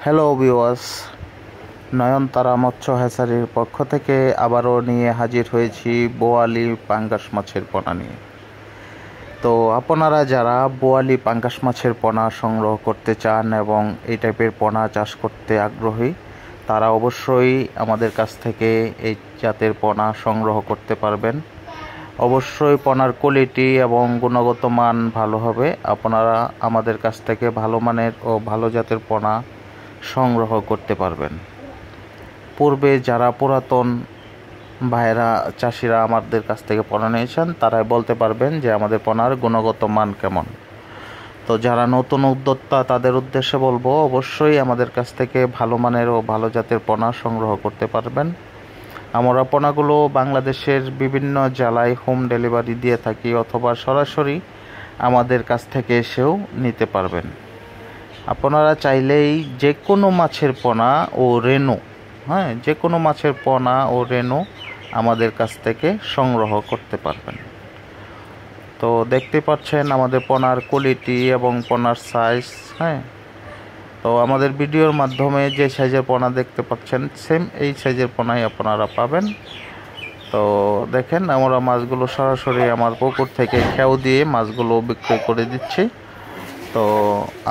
Hello viewers, নয়নতারা মৎস্য হ্যাচারির পক্ষ থেকে আবারও নিয়ে হাজির হয়েছি বোয়ালি পাঙ্গাস মাছের পোনা নিয়ে। তো আপনারা যারা বোয়ালি পাঙ্গাস মাছের পোনা সংগ্রহ করতে চান এবং এই টাইপের পোনা চাষ করতে আগ্রহী, তারা অবশ্যই আমাদের কাছ থেকে এই জাতের পোনা সংগ্রহ করতে পারবেন। অবশ্যই পোনার কোয়ালিটি এবং গুণগত মান ভালো হবে। আপনারা আমাদের কাছ থেকে ভালো মানের ও ভালো জাতের পোনা সংগ্রহ করতে পারবেন। পূর্বে যারা পুরাতন ভাইরা চাষিরা আমাদের কাছ থেকে পোনা নিয়েছেন, তারাই বলতে পারবেন যে আমাদের পোনার গুণগত মান কেমন। তো যারা নতুন উদ্যোক্তা, তাদের উদ্দেশ্যে বলবো, অবশ্যই আমাদের কাছ থেকে ভালো মানের ও ভালো জাতের পোনা সংগ্রহ করতে পারবেন। আমরা পোনাগুলো বাংলাদেশের বিভিন্ন জেলায় হোম ডেলিভারি দিয়ে থাকি, অথবা সরাসরি আমাদের কাছ থেকে এসেও নিতে পারবেন। আপনারা চাইলেই যে কোনো মাছের পোনা ও রেণু, যে কোনো মাছের পোনা ও রেণু আমাদের কাছ থেকে সংগ্রহ করতে পারবেন। তো দেখতে পাচ্ছেন আমাদের পোনার কোয়ালিটি এবং পোনার সাইজ। তো আমাদের ভিডিওর মাধ্যমে যে সাইজের পোনা দেখতে পাচ্ছেন, সেম এই সাইজের পোনাই আপনারা পাবেন। তো দেখেন, আমরা মাছগুলো সরাসরি আমার পুকুর থেকে খেউ দিয়ে মাছগুলো বিক্রয় করে দিচ্ছি। তো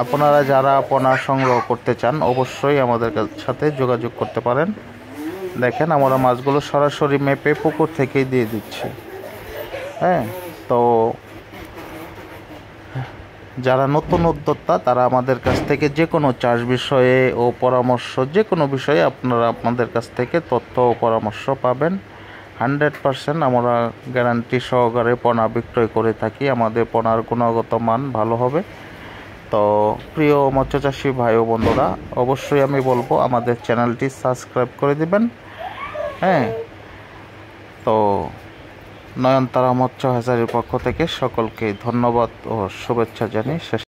আপনারা যারা পোনা সংগ্রহ করতে চান, অবশ্যই আমাদের সাথে যোগাযোগ করতে পারেন। দেখেন, আমরা মাছগুলো সরাসরি মেপে পুকুর থেকেই দিয়ে দিচ্ছি। তো যারা নতুন উদ্যোক্তা, তারা আমাদের কাছ থেকে যে কোনো চাষ বিষয়ে ও পরামর্শ, যে কোনো বিষয়ে আপনারা আপনাদের কাছ থেকে তথ্য ও পরামর্শ পাবেন। 100% আমরা গ্যারান্টি সহকারে পোনা বিক্রয় করে থাকি। আমাদের পোনার গুণগত মান ভালো হবে। তো প্রিয় মৎস্যচাষী ভাই ও বন্ধুরা, অবশ্যই আমি বলবো আমাদের চ্যানেলটি সাবস্ক্রাইব করে দিবেন। তো নয়নতারা মৎস্য হ্যাচারির পক্ষ থেকে সকলকে ধন্যবাদ ও শুভেচ্ছা জানিয়ে শেষ